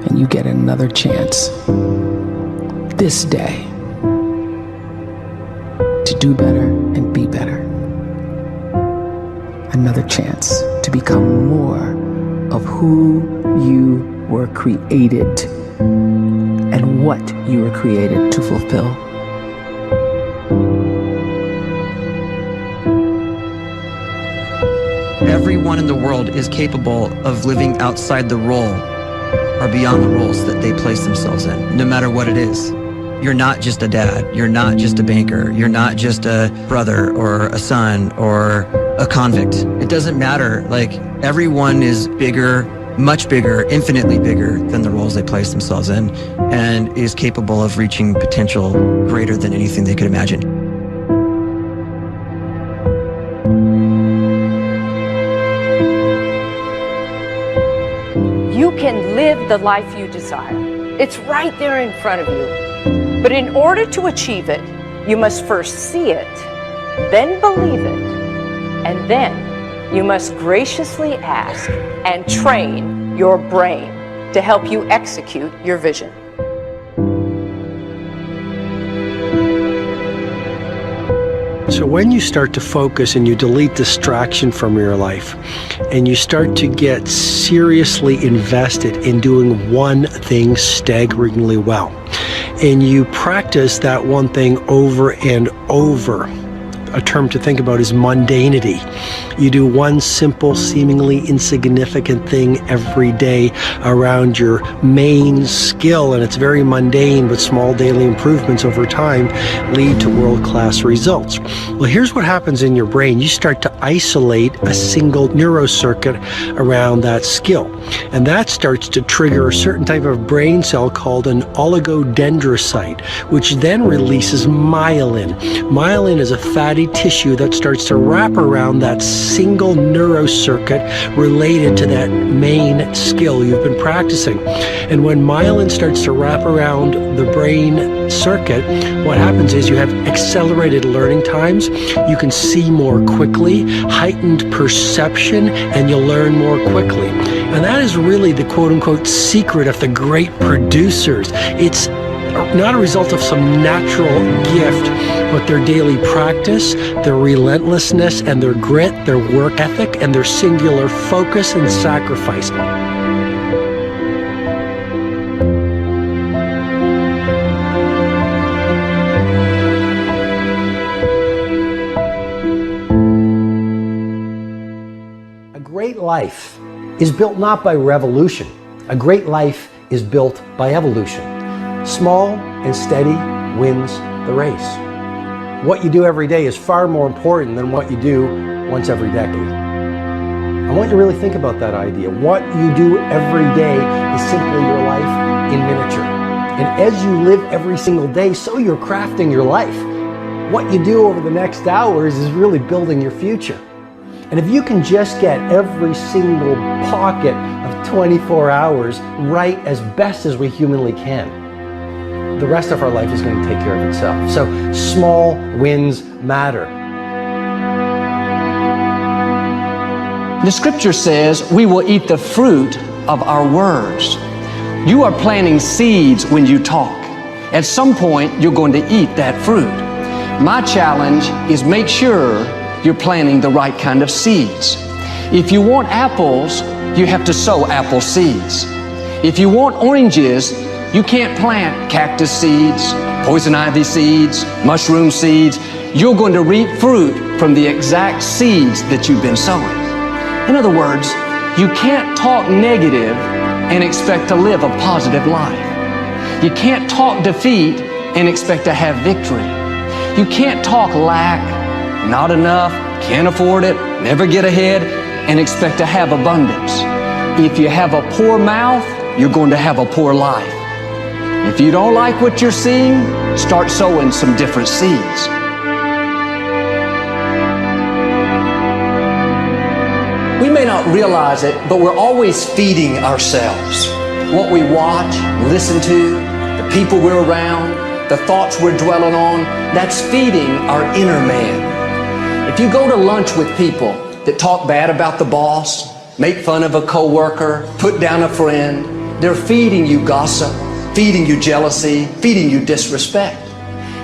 and you get another chance this day to do better and be better. Another chance to become more of who you were created and what you were created to fulfill. Everyone in the world is capable of living outside the role or beyond the roles that they place themselves in, no matter what it is. You're not just a dad, you're not just a banker, you're not just a brother or a son or a convict. It doesn't matter. Like, everyone is bigger, much bigger, infinitely bigger than the roles they place themselves in, and is capable of reaching potential greater than anything they could imagine. You can live the life you desire. It's right there in front of you. But in order to achieve it, you must first see it, then believe it, and then you must graciously ask and train your brain to help you execute your vision. So when you start to focus and you delete distraction from your life, and you start to get seriously invested in doing one thing staggeringly well, and you practice that one thing over and over, a term to think about is mundanity. You do one simple, seemingly insignificant thing every day around your main skill, and it's very mundane, but small daily improvements over time lead to world-class results. Well, here's what happens in your brain. You start to isolate a single neurocircuit around that skill, and that starts to trigger a certain type of brain cell called an oligodendrocyte, which then releases myelin. Myelin is a fatty tissue that starts to wrap around that single neurocircuit related to that main skill you've been practicing. And when myelin starts to wrap around the brain circuit, what happens is you have accelerated learning times, you can see more quickly, heightened perception, and you'll learn more quickly. And that is really the quote-unquote secret of the great producers. It's not a result of some natural gift, but their daily practice, their relentlessness and their grit, their work ethic, and their singular focus and sacrifice. A great life is built not by revolution. A great life is built by evolution. Small and steady wins the race. What you do every day is far more important than what you do once every decade. I want you to really think about that idea. What you do every day is simply your life in miniature. And as you live every single day, so you're crafting your life. What you do over the next hours is really building your future. And if you can just get every single pocket of 24 hours right as best as we humanly can, the rest of our life is going to take care of itself. So small wins matter. The scripture says we will eat the fruit of our words. You are planting seeds when you talk. At some point, you're going to eat that fruit. My challenge is make sure you're planting the right kind of seeds. If you want apples, you have to sow apple seeds. If you want oranges, you can't plant cactus seeds, poison ivy seeds, mushroom seeds. You're going to reap fruit from the exact seeds that you've been sowing. In other words, you can't talk negative and expect to live a positive life. You can't talk defeat and expect to have victory. You can't talk lack, not enough, can't afford it, never get ahead, and expect to have abundance. If you have a poor mouth, you're going to have a poor life. If you don't like what you're seeing, start sowing some different seeds. We may not realize it, but we're always feeding ourselves. What we watch, listen to, the people we're around, the thoughts we're dwelling on, that's feeding our inner man. If you go to lunch with people that talk bad about the boss, make fun of a coworker, put down a friend, They're feeding you gossip, feeding you jealousy, feeding you disrespect.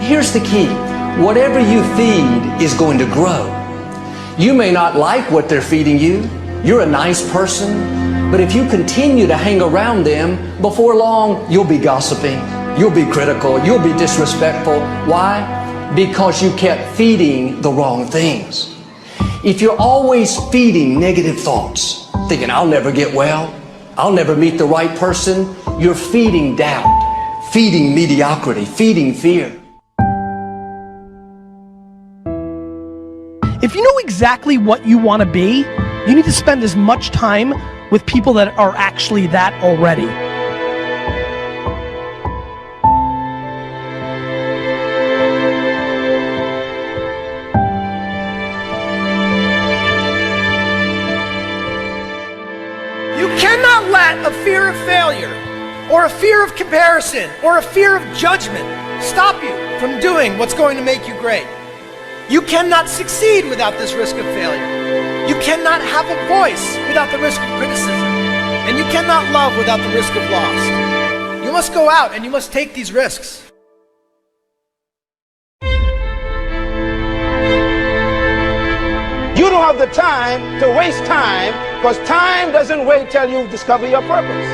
Here's the key. Whatever you feed is going to grow. You may not like what they're feeding you. You're a nice person, but if you continue to hang around them, before long, you'll be gossiping, you'll be critical, you'll be disrespectful. Why? Because you kept feeding the wrong things. If you're always feeding negative thoughts, thinking, I'll never get well, I'll never meet the right person, you're feeding doubt, feeding mediocrity, feeding fear. If you know exactly what you want to be, you need to spend as much time with people that are actually that already. You cannot let a fear of failure, or a fear of comparison, or a fear of judgment stop you from doing what's going to make you great. You cannot succeed without this risk of failure. You cannot have a voice without the risk of criticism. And you cannot love without the risk of loss. You must go out and you must take these risks. You don't have the time to waste time, because time doesn't wait till you discover your purpose.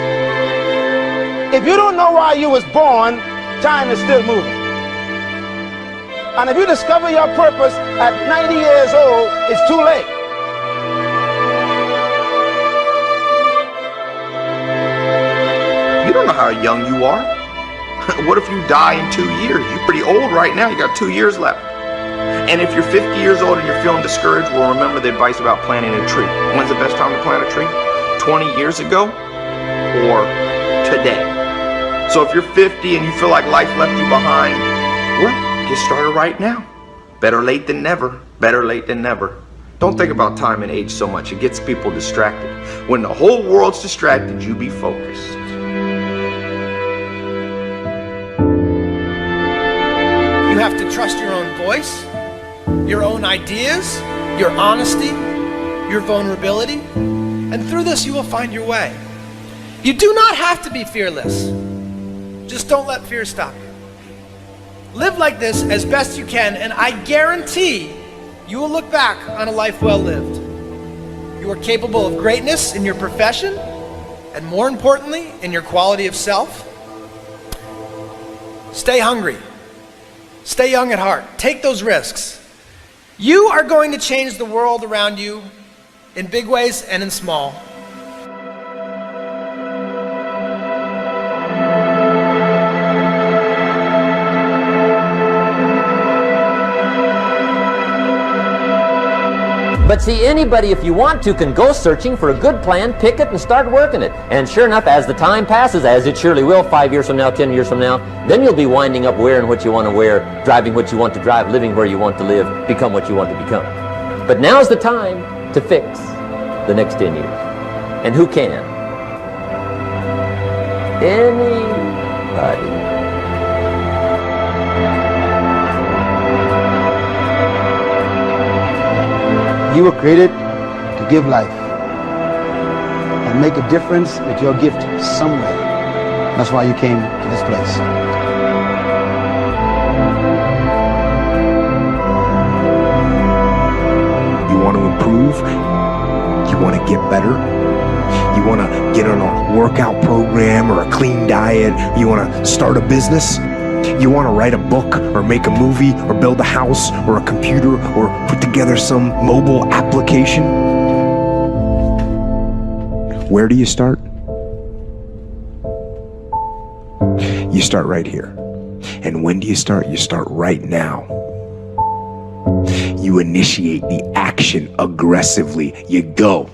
If you don't know why you was born, time is still moving. And if you discover your purpose at 90 years old, it's too late. You don't know how young you are. What if you die in 2 years? You're pretty old right now. You got 2 years left. And if you're 50 years old and you're feeling discouraged, well, remember the advice about planting a tree. When's the best time to plant a tree? 20 years ago or today? So if you're 50 and you feel like life left you behind, well, get started right now. Better late than never. Better late than never. Don't think about time and age so much. It gets people distracted. When the whole world's distracted, you be focused. You have to trust your own voice, your own ideas, your honesty, your vulnerability, and through this you will find your way. You do not have to be fearless. Just don't let fear stop you. Live like this as best you can, and I guarantee you will look back on a life well lived. You are capable of greatness in your profession, and more importantly, in your quality of self. Stay hungry. Stay young at heart. Take those risks. You are going to change the world around you in big ways and in small. But see, anybody, if you want to, can go searching for a good plan, pick it, and start working it. And sure enough, as the time passes, as it surely will 5 years from now, 10 years from now, then you'll be winding up wearing what you want to wear, driving what you want to drive, living where you want to live, become what you want to become. But now's the time to fix the next 10 years. And who can? Anybody. You were created to give life and make a difference with your gift somewhere. That's why you came to this place. You want to improve? You want to get better? You want to get on a workout program or a clean diet? You want to start a business? You want to write a book or make a movie or build a house or a computer or put together some mobile application? Where do you start? You start right here. And when do you start? You start right now. You initiate the action aggressively. You go.